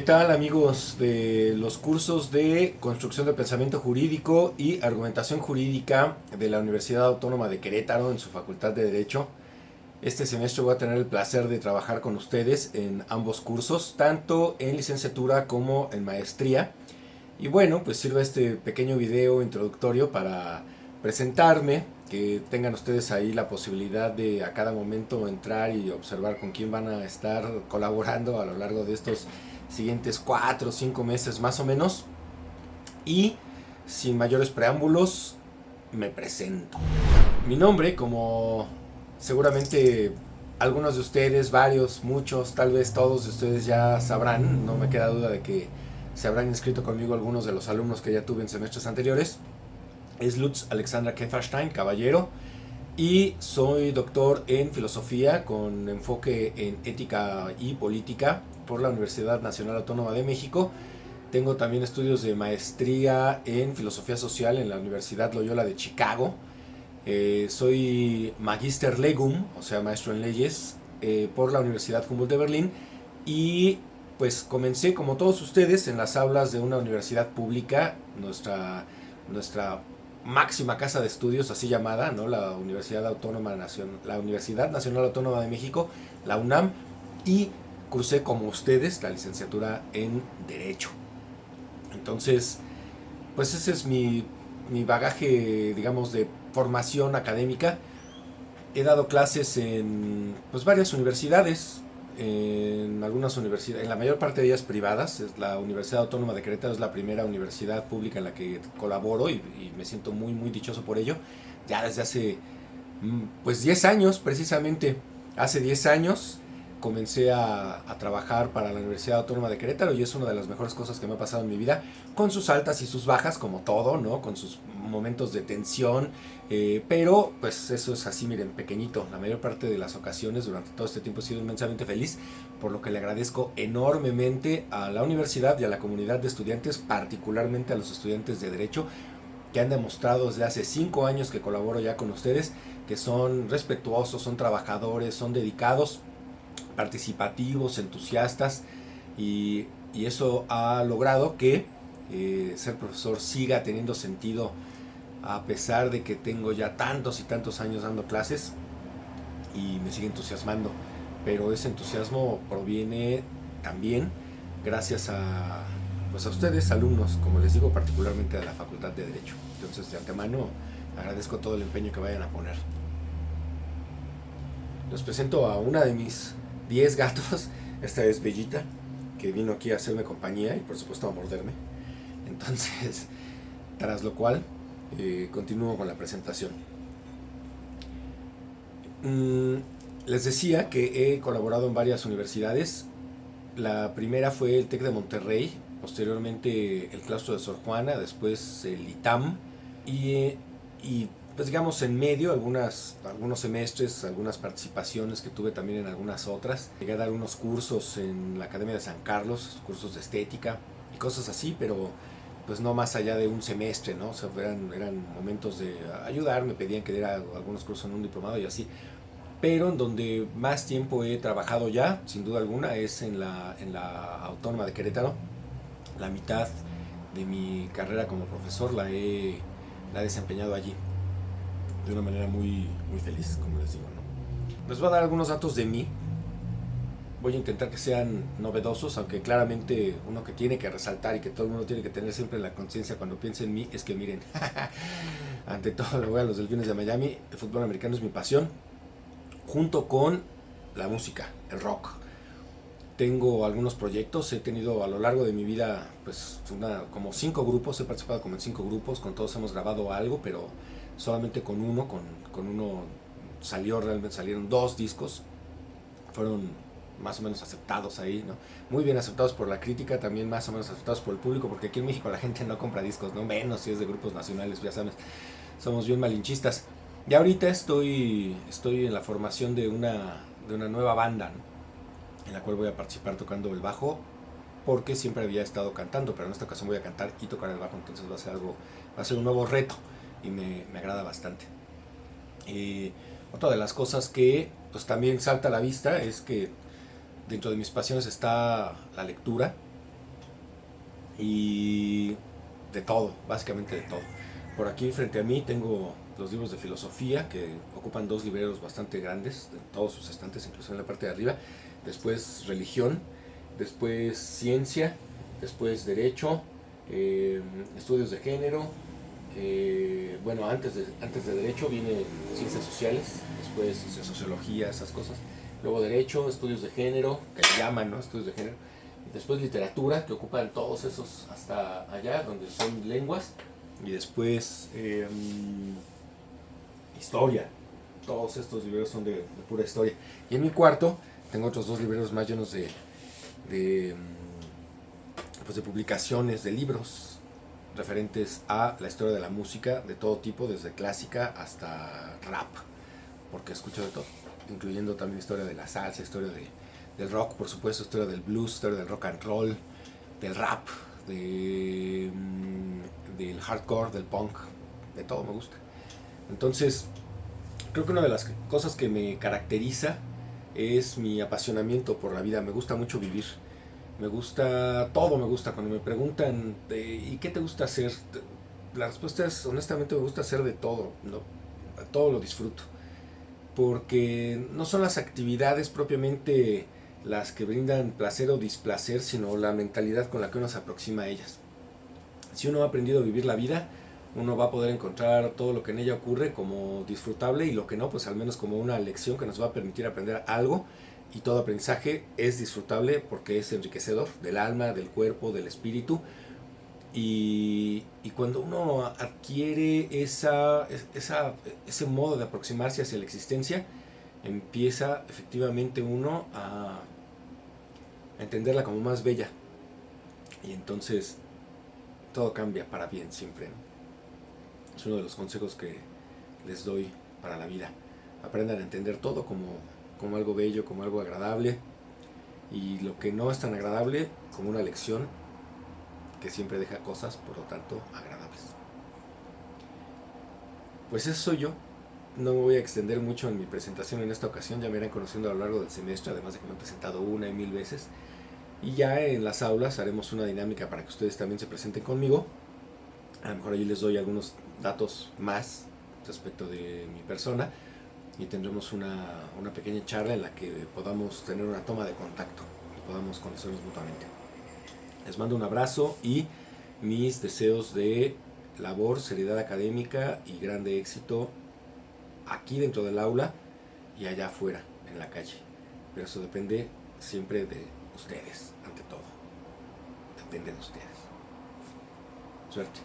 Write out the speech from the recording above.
tal, amigos de los cursos de Construcción del Pensamiento Jurídico y Argumentación Jurídica de la Universidad Autónoma de Querétaro en su Facultad de Derecho? Este semestre voy a tener el placer de trabajar con ustedes en ambos cursos, tanto en licenciatura como en maestría. Y bueno, pues sirve este pequeño video introductorio para presentarme, que tengan ustedes ahí la posibilidad de a cada momento entrar y observar con quién van a estar colaborando a lo largo de estos siguientes 4 o 5 meses más o menos. Y sin mayores preámbulos, me presento. Mi nombre, como seguramente algunos de ustedes, varios, muchos, tal vez todos de ustedes ya sabrán, no me queda duda de que se habrán inscrito conmigo algunos de los alumnos que ya tuve en semestres anteriores, es Lutz Alexandra Kefferstein, caballero, y soy doctor en filosofía con enfoque en ética y política por la Universidad Nacional Autónoma de México. Tengo también estudios de maestría en filosofía social en la Universidad Loyola de Chicago. Soy Magister Legum, o sea, maestro en leyes, por la Universidad Humboldt de Berlín. Y pues comencé, como todos ustedes, en las aulas de una universidad pública, nuestra máxima casa de estudios, así llamada, ¿no? La la Universidad Nacional Autónoma de México, la UNAM, y cursé como ustedes la licenciatura en Derecho. Entonces, pues ese es mi bagaje, digamos, de formación académica. He dado clases en pues, varias universidades, en algunas universidades, en la mayor parte de ellas privadas. La Universidad Autónoma de Querétaro es la primera universidad pública en la que colaboro y me siento muy, muy dichoso por ello. Ya desde hace pues 10 años, precisamente, hace 10 años comencé a trabajar para la Universidad Autónoma de Querétaro y es una de las mejores cosas que me ha pasado en mi vida, con sus altas y sus bajas, como todo, ¿no? Con sus momentos de tensión, pero pues eso es así, miren, pequeñito. La mayor parte de las ocasiones durante todo este tiempo he sido inmensamente feliz, por lo que le agradezco enormemente a la universidad y a la comunidad de estudiantes, particularmente a los estudiantes de Derecho, que han demostrado desde hace 5 años que colaboro ya con ustedes, que son respetuosos, son trabajadores, son dedicados, participativos, entusiastas, y eso ha logrado que ser profesor siga teniendo sentido a pesar de que tengo ya tantos y tantos años dando clases y me sigue entusiasmando. Pero ese entusiasmo proviene también gracias pues a ustedes, alumnos, como les digo, particularmente de la Facultad de Derecho. Entonces, de antemano, agradezco todo el empeño que vayan a poner. Les presento a una de mis 10 gatos. Esta es Bellita, que vino aquí a hacerme compañía y por supuesto a morderme. Entonces, tras lo cual, continúo con la presentación. Les decía que he colaborado en varias universidades. La primera fue el TEC de Monterrey, posteriormente el Claustro de Sor Juana, después el ITAM y pues digamos en medio algunos semestres, algunas participaciones que tuve también en algunas otras. Llegué a dar unos cursos en la Academia de San Carlos, cursos de estética y cosas así, pero pues no más allá de un semestre, ¿no? O sea, eran momentos de ayudar, me pedían que diera algunos cursos en un diplomado y así. Pero en donde más tiempo he trabajado ya, sin duda alguna, es en la Autónoma de Querétaro. La mitad de mi carrera como profesor la he desempeñado allí, de una manera muy, muy feliz, como les digo, ¿no? Les voy a dar algunos datos de mí. Voy a intentar que sean novedosos, aunque claramente uno que tiene que resaltar y que todo el mundo tiene que tener siempre en la conciencia cuando piensa en mí es que miren, ante todo le voy a los Delfines de Miami. El fútbol americano es mi pasión, junto con la música, el rock. Tengo algunos proyectos, he tenido a lo largo de mi vida pues como 5 grupos, he participado como en 5 grupos, con todos hemos grabado algo, pero solamente con uno, con uno salieron 2 discos, fueron más o menos aceptados ahí, ¿no? Muy bien aceptados por la crítica, también más o menos aceptados por el público, porque aquí en México la gente no compra discos, no menos si es de grupos nacionales, ya sabes, somos bien malinchistas. Y ahorita estoy en la formación de una nueva banda, ¿no? En la cual voy a participar tocando el bajo, porque siempre había estado cantando, pero en esta ocasión voy a cantar y tocar el bajo, entonces va a ser un nuevo reto y me agrada bastante. Otra de las cosas que pues también salta a la vista es que dentro de mis pasiones está la lectura. y de todo, básicamente de todo. Por aquí frente a mí tengo los libros de filosofía que ocupan dos libreros bastante grandes, en todos sus estantes, incluso en la parte de arriba. Después religión, después ciencia, después derecho, estudios de género. Bueno, antes de derecho viene ciencias sociales, después sociología, esas cosas. Luego derecho, estudios de género, que le llaman, ¿no? Estudios de género. Y después literatura, que ocupan todos esos hasta allá, donde son lenguas. Y después historia. Todos estos libros son de pura historia. Y en mi cuarto tengo otros dos libreros más llenos de, pues de publicaciones, de libros referentes a la historia de la música de todo tipo, desde clásica hasta rap, porque escucho de todo, incluyendo también historia de la salsa, historia del rock, por supuesto, historia del blues, historia del rock and roll, del rap, del hardcore, del punk, de todo me gusta. Entonces, creo que una de las cosas que me caracteriza es mi apasionamiento por la vida. Me gusta mucho vivir. Me gusta, todo me gusta. Cuando me preguntan, ¿y qué te gusta hacer? La respuesta es, honestamente, me gusta hacer de todo, ¿no? Todo lo disfruto. Porque no son las actividades propiamente las que brindan placer o displacer, sino la mentalidad con la que uno se aproxima a ellas. Si uno ha aprendido a vivir la vida, uno va a poder encontrar todo lo que en ella ocurre como disfrutable, y lo que no, pues al menos como una lección que nos va a permitir aprender algo. Y todo aprendizaje es disfrutable porque es enriquecedor del alma, del cuerpo, del espíritu. Y cuando uno adquiere ese modo de aproximarse hacia la existencia, empieza efectivamente uno a entenderla como más bella. Y entonces todo cambia para bien siempre, ¿no? Es uno de los consejos que les doy para la vida. Aprendan a entender todo como algo bello, como algo agradable, y lo que no es tan agradable como una lección que siempre deja cosas, por lo tanto, agradables. Pues eso soy yo. No me voy a extender mucho en mi presentación en esta ocasión, ya me irán conociendo a lo largo del semestre, además de que me he presentado una y mil veces. Y ya en las aulas haremos una dinámica para que ustedes también se presenten conmigo. A lo mejor allí les doy algunos datos más respecto de mi persona, y tendremos una pequeña charla en la que podamos tener una toma de contacto y podamos conocernos mutuamente. Les mando un abrazo y mis deseos de labor, seriedad académica y grande éxito aquí dentro del aula y allá afuera, en la calle. Pero eso depende siempre de ustedes, ante todo. Depende de ustedes. Suerte.